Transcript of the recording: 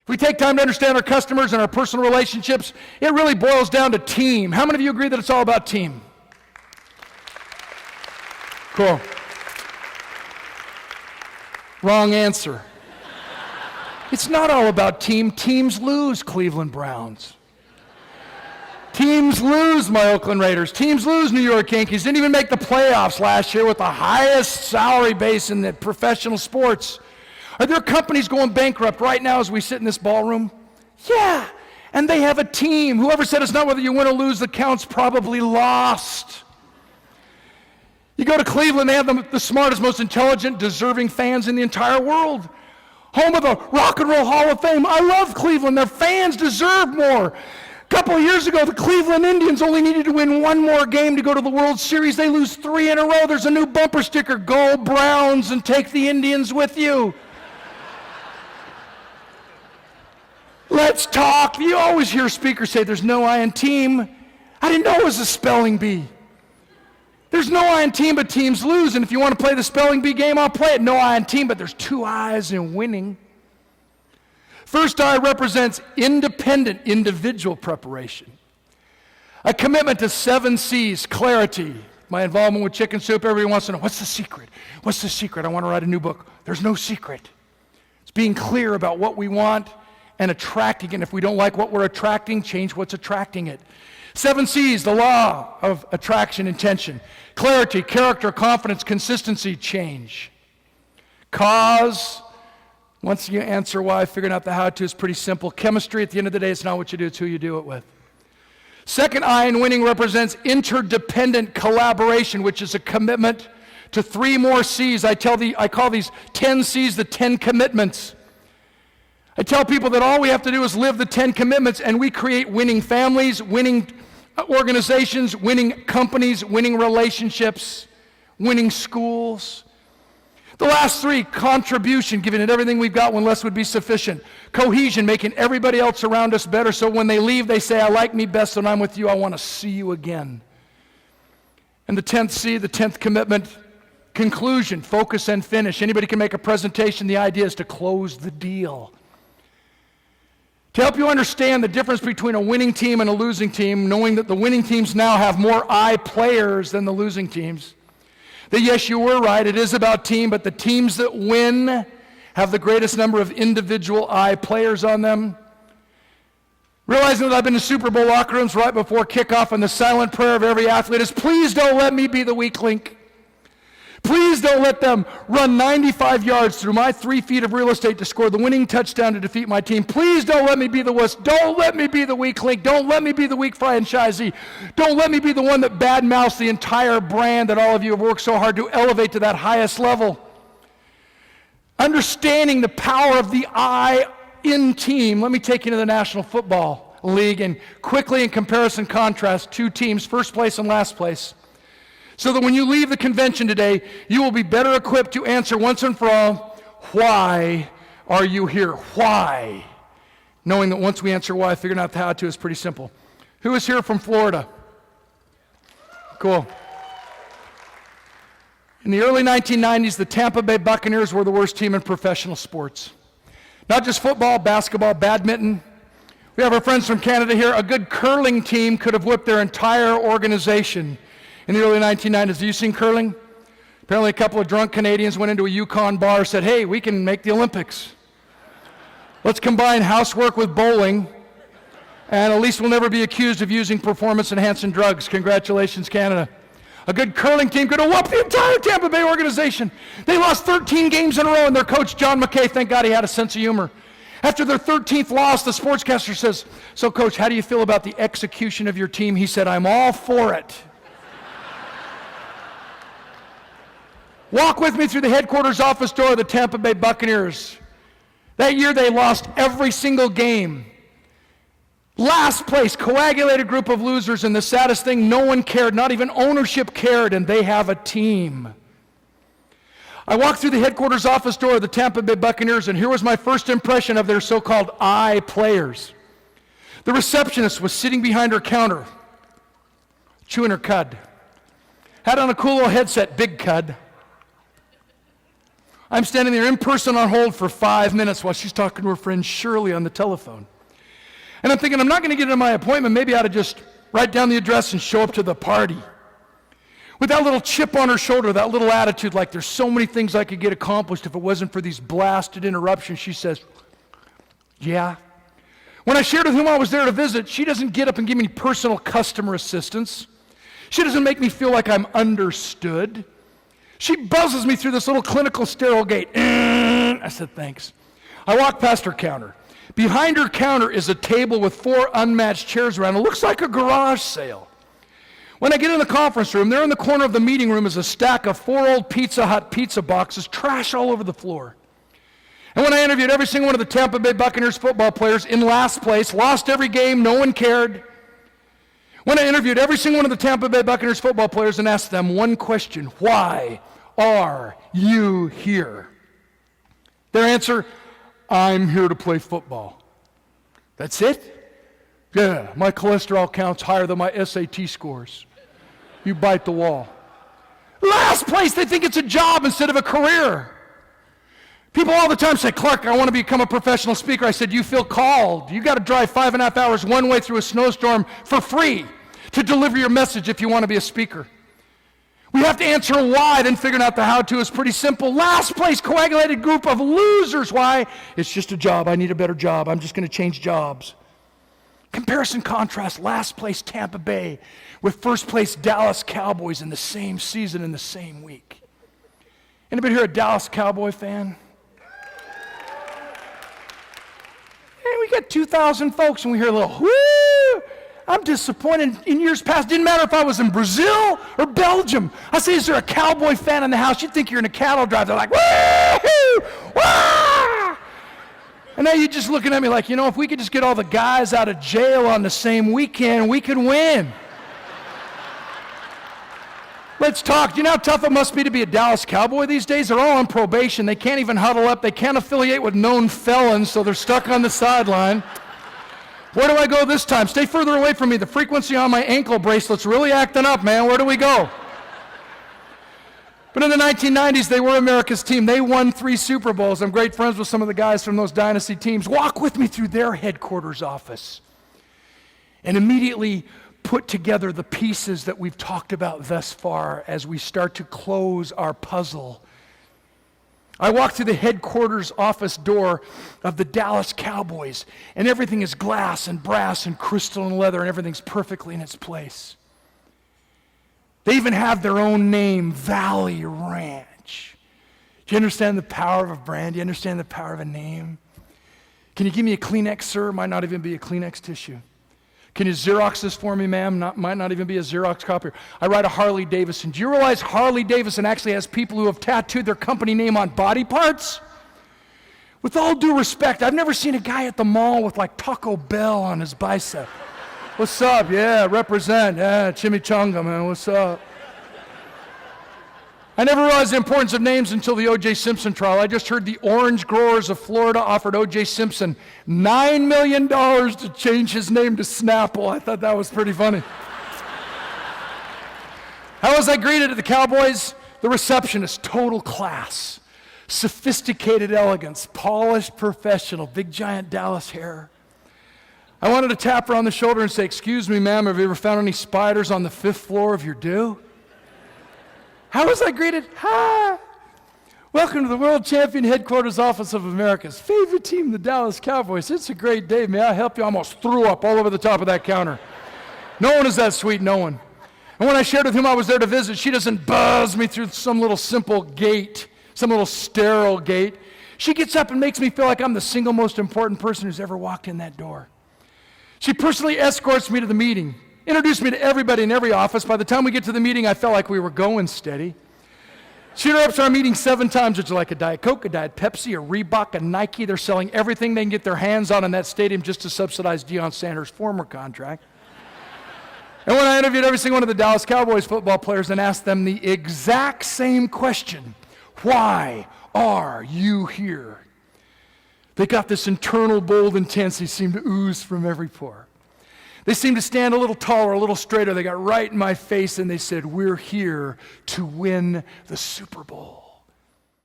If we take time to understand our customers and our personal relationships, it really boils down to team. How many of you agree that it's all about team? Cool. Wrong answer. It's not all about team. Teams lose, Cleveland Browns. Teams lose, my Oakland Raiders. Teams lose, New York Yankees. Didn't even make the playoffs last year with the highest salary base in the professional sports. Are there companies going bankrupt right now as we sit in this ballroom? Yeah, and they have a team. Whoever said it's not whether you win or lose that counts probably lost. You go to Cleveland, they have the smartest, most intelligent, deserving fans in the entire world. Home of the Rock and Roll Hall of Fame. I love Cleveland. Their fans deserve more. A couple of years ago, the Cleveland Indians only needed to win one more game to go to the World Series. They lose 3 in a row. There's a new bumper sticker, Go Browns, and take the Indians with you. Let's talk. You always hear speakers say there's no I in team. I didn't know it was a spelling bee. There's no I in team, but teams lose. And if you want to play the spelling bee game, I'll play it. No I in team, but there's 2 I's in winning. First I represents independent individual preparation. A commitment to 7 C's, clarity. My involvement with Chicken Soup, everybody wants to know, what's the secret? What's the secret? I want to write a new book. There's no secret. It's being clear about what we want and attracting it. And if we don't like what we're attracting, change what's attracting it. 7 C's, the law of attraction, intention. Clarity, character, confidence, consistency, change. Cause, once you answer why, figuring out the how-to is pretty simple. Chemistry, at the end of the day, it's not what you do, it's who you do it with. Second I in winning represents interdependent collaboration, which is a commitment to 3 more C's. I call these 10 C's the 10 commitments. I tell people that all we have to do is live the 10 commitments, and we create winning families, winning organizations, winning companies, winning relationships, winning schools. The last 3, contribution, giving it everything we've got when less would be sufficient. Cohesion, making everybody else around us better, so when they leave, they say, I like me best when I'm with you, I want to see you again. And the 10th C, the 10th commitment, conclusion, focus and finish. Anybody can make a presentation. The idea is to close the deal. To help you understand the difference between a winning team and a losing team, knowing that the winning teams now have more I players than the losing teams, that yes, you were right, it is about team, but the teams that win have the greatest number of individual I players on them. Realizing that I've been to Super Bowl locker rooms right before kickoff, and the silent prayer of every athlete is, please don't let me be the weak link. Please don't let them run 95 yards through my 3 feet of real estate to score the winning touchdown to defeat my team. Please don't let me be the wuss. Don't let me be the weak link. Don't let me be the weak franchisee. Don't let me be the one that badmouths the entire brand that all of you have worked so hard to elevate to that highest level. Understanding the power of the I in team. Let me take you to the National Football League and quickly in comparison contrast 2 teams, first place and last place. So that when you leave the convention today, you will be better equipped to answer once and for all, why are you here? Why? Knowing that once we answer why, figuring out the how-to is pretty simple. Who is here from Florida? Cool. In the early 1990s, the Tampa Bay Buccaneers were the worst team in professional sports. Not just football, basketball, badminton. We have our friends from Canada here. A good curling team could have whipped their entire organization in the early 1990s. Have you seen curling? Apparently a couple of drunk Canadians went into a Yukon bar and said, hey, we can make the Olympics. Let's combine housework with bowling, and at least we'll never be accused of using performance-enhancing drugs. Congratulations, Canada. A good curling team could have whooped the entire Tampa Bay organization. They lost 13 games in a row, and their coach, John McKay, thank God he had a sense of humor. After their 13th loss, the sportscaster says, so coach, how do you feel about the execution of your team? He said, I'm all for it. Walk with me through the headquarters office door of the Tampa Bay Buccaneers. That year they lost every single game. Last place, coagulated group of losers, and the saddest thing, no one cared, not even ownership cared, and they have a team. I walked through the headquarters office door of the Tampa Bay Buccaneers, and here was my first impression of their so-called I players. The receptionist was sitting behind her counter, chewing her cud. Had on a cool little headset, big cud. I'm standing there in person on hold for 5 minutes while she's talking to her friend Shirley on the telephone. And I'm thinking, I'm not going to get into my appointment. Maybe I ought to just write down the address and show up to the party. With that little chip on her shoulder, that little attitude like there's so many things I could get accomplished if it wasn't for these blasted interruptions, she says, yeah. When I shared with whom I was there to visit, she doesn't get up and give me personal customer assistance. She doesn't make me feel like I'm understood. She buzzes me through this little clinical sterile gate. I said, thanks. I walk past her counter. Behind her counter is a table with 4 unmatched chairs around. It looks like a garage sale. When I get in the conference room, there in the corner of the meeting room is a stack of 4 old Pizza Hut pizza boxes, trash all over the floor. And when I interviewed every single one of the Tampa Bay Buccaneers football players in last place, lost every game, no one cared. When I interviewed every single one of the Tampa Bay Buccaneers football players and asked them one question, why are you here? Their answer, I'm here to play football. That's it? Yeah, my cholesterol count's higher than my SAT scores. You bite the wall. Last place, they think it's a job instead of a career. People all the time say, Clark, I want to become a professional speaker. I said, you feel called. You got to drive 5.5 hours one way through a snowstorm for free to deliver your message if you want to be a speaker. We have to answer why, then figuring out the how-to is pretty simple. Last place, coagulated group of losers. Why? It's just a job. I need a better job. I'm just going to change jobs. Comparison contrast, last place Tampa Bay with first place Dallas Cowboys in the same season in the same week. Anybody here a Dallas Cowboy fan? Hey, we got 2,000 folks and we hear a little, whoo! I'm disappointed. In years past, didn't matter if I was in Brazil or Belgium. I say, is there a Cowboy fan in the house? You'd think you're in a cattle drive. They're like, woo! Wah! And now you're just looking at me like, if we could just get all the guys out of jail on the same weekend, we could win. Let's talk. Do you know how tough it must be to be a Dallas Cowboy these days? They're all on probation. They can't even huddle up. They can't affiliate with known felons, so they're stuck on the sideline. Where do I go this time? Stay further away from me. The frequency on my ankle bracelet's really acting up, man. Where do we go? But in the 1990s, they were America's team. They won 3 Super Bowls. I'm great friends with some of the guys from those dynasty teams. Walk with me through their headquarters office and immediately put together the pieces that we've talked about thus far as we start to close our puzzle. I walk through the headquarters office door of the Dallas Cowboys, and everything is glass and brass and crystal and leather, and everything's perfectly in its place. They even have their own name, Valley Ranch. Do you understand the power of a brand? Do you understand the power of a name? Can you give me a Kleenex, sir? Might not even be a Kleenex tissue. Can you Xerox this for me, ma'am? Might not even be a Xerox copier. I ride a Harley Davidson. Do you realize Harley Davidson actually has people who have tattooed their company name on body parts? With all due respect, I've never seen a guy at the mall with like Taco Bell on his bicep. What's up? Yeah, represent. Yeah, chimichanga, man. What's up? I never realized the importance of names until the O.J. Simpson trial. I just heard the orange growers of Florida offered O.J. Simpson $9 million to change his name to Snapple. I thought that was pretty funny. How was I greeted at the Cowboys? The receptionist, total class, sophisticated elegance, polished professional, big giant Dallas hair. I wanted to tap her on the shoulder and say, excuse me, ma'am, have you ever found any spiders on the 5th floor of your do? How was I greeted? Hi. Welcome to the World Champion Headquarters Office of America's favorite team, the Dallas Cowboys. It's a great day. May I help you? I almost threw up all over the top of that counter. No one is that sweet, no one. And when I shared with whom I was there to visit, she doesn't buzz me through some little simple gate, some little sterile gate. She gets up and makes me feel like I'm the single most important person who's ever walked in that door. She personally escorts me to the meeting. Introduced me to everybody in every office. By the time we get to the meeting, I felt like we were going steady. She interrupts our meeting 7 times. Would you like a Diet Coke, a Diet Pepsi, a Reebok, a Nike? They're selling everything they can get their hands on in that stadium just to subsidize Deion Sanders' former contract. And when I interviewed every single one of the Dallas Cowboys football players and asked them the exact same question, why are you here? They got this internal bold intensity seemed to ooze from every pore. They seemed to stand a little taller, a little straighter. They got right in my face and they said, we're here to win the Super Bowl.